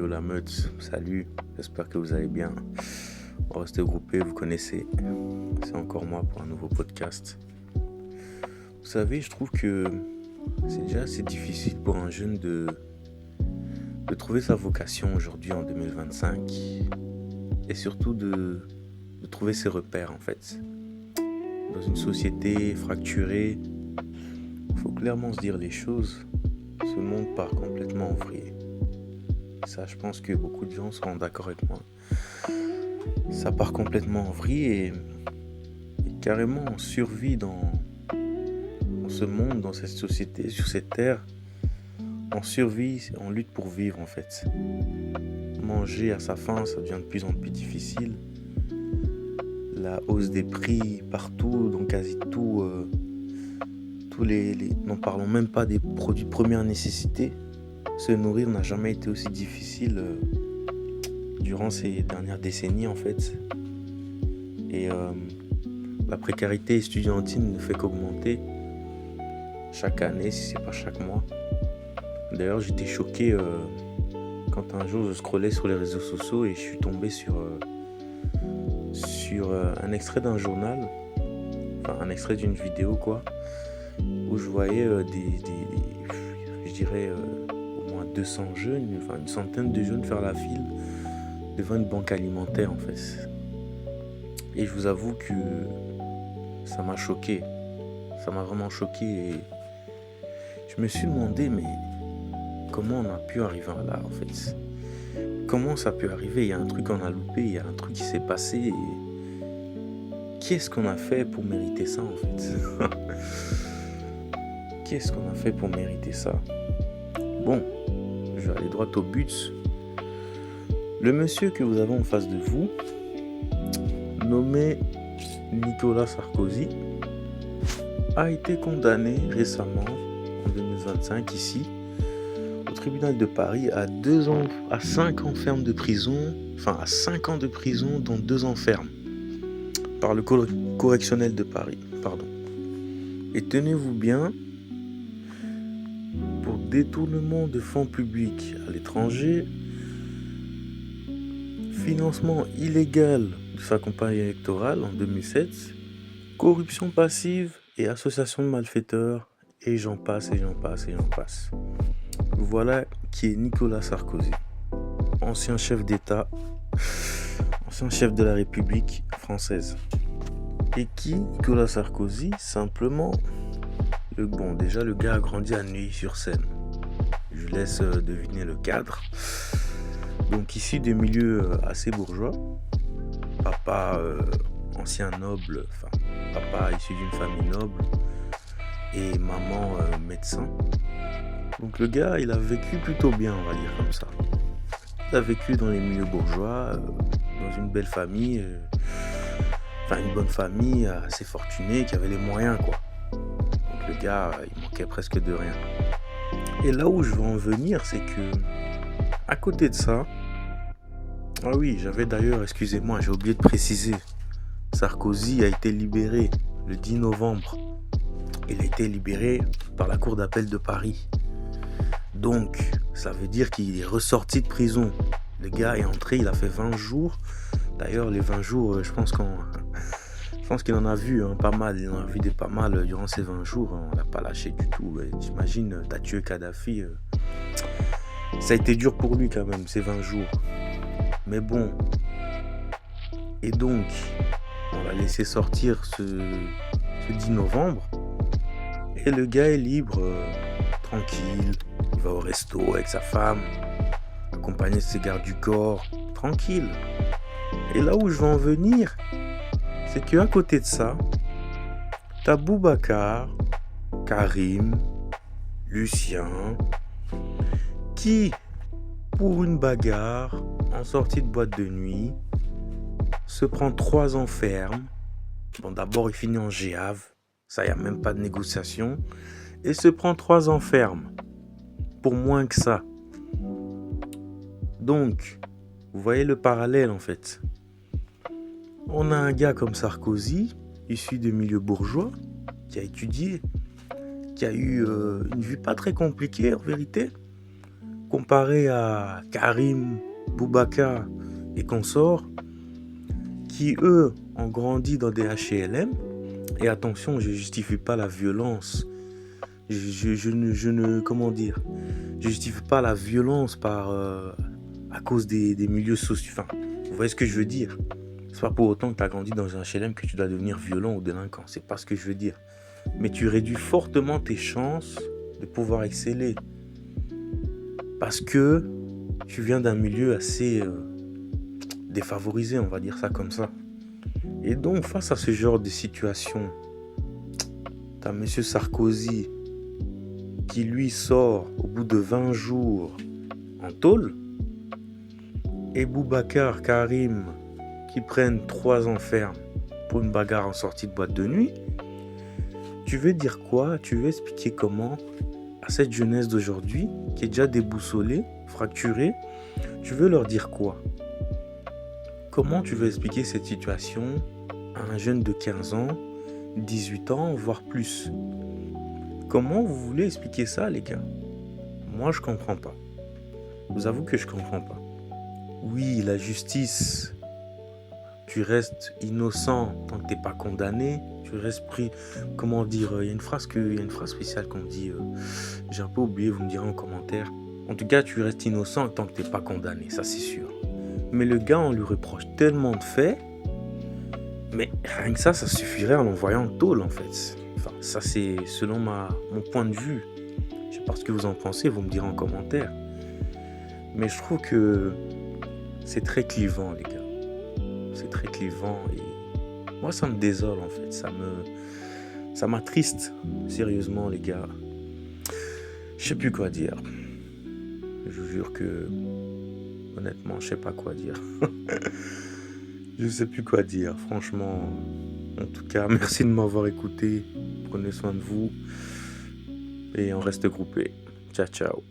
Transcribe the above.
Yo la meute, salut, j'espère que vous allez bien. On reste groupés, vous connaissez. C'est encore moi pour un nouveau podcast. Vous savez, je trouve que c'est déjà assez difficile pour un jeune de trouver sa vocation aujourd'hui en 2025 et surtout de trouver ses repères en fait. Dans une société fracturée, il faut clairement se dire les choses. Ce monde part complètement en vrille. Ça, je pense que beaucoup de gens seront d'accord avec moi. Ça part complètement en vrille et carrément on survit dans ce monde, dans cette société, sur cette terre. On survit, on lutte pour vivre en fait. Manger à sa faim, ça devient de plus en plus difficile. La hausse des prix partout, dans quasi tout, n'en parlons même pas des produits de première nécessité. Se nourrir n'a jamais été aussi difficile durant ces dernières décennies en fait. Et la précarité estudiantine ne fait qu'augmenter chaque année, si c'est pas chaque mois. D'ailleurs, j'étais choqué quand un jour je scrollais sur les réseaux sociaux et je suis tombé sur un extrait d'un journal, enfin un extrait d'une vidéo quoi, où je voyais je dirais au moins 200 jeunes, enfin une centaine de jeunes faire la file devant une banque alimentaire en fait. Et je vous avoue que ça m'a choqué, ça m'a vraiment choqué et je me suis demandé mais comment on a pu arriver là en fait? Comment ça peut arriver? Il y a un truc qu'on a loupé, il y a un truc qui s'est passé et qu'est-ce qu'on a fait pour mériter ça en fait? Qu'est-ce qu'on a fait pour mériter ça? Bon, je vais aller droit au but. Le monsieur que vous avez en face de vous, nommé Nicolas Sarkozy, a été condamné récemment, en 2025 ici, au tribunal de Paris à 5 ans ferme de prison, enfin à 5 ans de prison dont 2 ans ferme, par le correctionnel de Paris, pardon. Et tenez-vous bien, pour détournement de fonds publics à l'étranger, financement illégal de sa campagne électorale en 2007, corruption passive et association de malfaiteurs, et j'en passe, et j'en passe, et j'en passe. Voilà qui est Nicolas Sarkozy, ancien chef d'État, ancien chef de la République française. Et qui, Nicolas Sarkozy, simplement, déjà le gars a grandi à Neuilly-sur-Seine. Je laisse deviner le cadre. Donc issu des milieux assez bourgeois, papa ancien noble, enfin papa issu d'une famille noble et maman médecin. Donc le gars, il a vécu plutôt bien, on va dire comme ça. Il a vécu dans les milieux bourgeois, dans une belle famille, une bonne famille assez fortunée, qui avait les moyens quoi. Donc le gars, il manquait presque de rien. Et là où je veux en venir, c'est que à côté de ça, ah oui, excusez-moi, j'ai oublié de préciser, Sarkozy a été libéré le 10 novembre. Il a été libéré par la cour d'appel de Paris. Donc, ça veut dire qu'il est ressorti de prison. Le gars est entré, il a fait 20 jours. D'ailleurs, les 20 jours, je pense qu'il en a vu pas mal. Il en a vu pas mal durant ces 20 jours. On l'a pas lâché du tout. T'imagines, t'as tué Kadhafi. Ça a été dur pour lui quand même, ces 20 jours. Mais bon. Et donc, on l'a laissé sortir ce 10 novembre. Et le gars est libre, tranquille. Il va au resto avec sa femme, accompagné de ses gardes du corps, tranquille. Et là où je veux en venir, c'est qu'à côté de ça, t'as Boubacar, Karim, Lucien, qui, pour une bagarre en sortie de boîte de nuit, se prend 3 ans ferme. Bon, d'abord, il finit en géave, ça, y a même pas de négociation, et se prend 3 ans ferme. Pour moins que ça. Donc, vous voyez le parallèle en fait. On a un gars comme Sarkozy, issu de milieux bourgeois, qui a étudié, qui a eu une vie pas très compliquée en vérité, comparé à Karim, Boubacar et consorts, qui eux ont grandi dans des HLM. Et attention, je justifie pas la violence. Comment dire, je justifie pas la violence à cause des milieux sociaux. Enfin, vous voyez ce que je veux dire? C'est pas pour autant que tu as grandi dans un HLM que tu dois devenir violent ou délinquant. C'est pas ce que je veux dire. Mais tu réduis fortement tes chances de pouvoir exceller. Parce que tu viens d'un milieu assez défavorisé, on va dire ça comme ça. Et donc, face à ce genre de situation, t'as M. Sarkozy qui lui sort au bout de 20 jours en tôle, et Boubacar, Karim qui prennent 3 ans ferme pour une bagarre en sortie de boîte de nuit. Tu veux dire quoi? Tu veux expliquer comment à cette jeunesse d'aujourd'hui qui est déjà déboussolée, fracturée, tu veux leur dire quoi? Comment tu veux expliquer cette situation à un jeune de 15 ans, 18 ans, voire plus? Comment vous voulez expliquer ça, les gars? Moi, je comprends pas. Je vous avoue que je comprends pas. Oui, la justice, tu restes innocent tant que t'es pas condamné. Tu restes pris, comment dire, il y a une phrase spéciale qu'on dit, j'ai un peu oublié, vous me direz en commentaire. En tout cas, tu restes innocent tant que t'es pas condamné, ça c'est sûr. Mais le gars, on lui reproche tellement de faits, mais rien que ça suffirait en l'envoyant en tôle en fait. Enfin, ça c'est selon mon point de vue. Je sais pas ce que vous en pensez, vous me direz en commentaire. Mais je trouve que c'est très clivant, les gars. C'est très clivant et moi ça me désole en fait. Ça m'attriste, sérieusement, les gars. Je sais plus quoi dire. Je vous jure que, honnêtement, je sais pas quoi dire. Je sais plus quoi dire, franchement. En tout cas, merci de m'avoir écouté. Prenez soin de vous. Et on reste groupés. Ciao, ciao.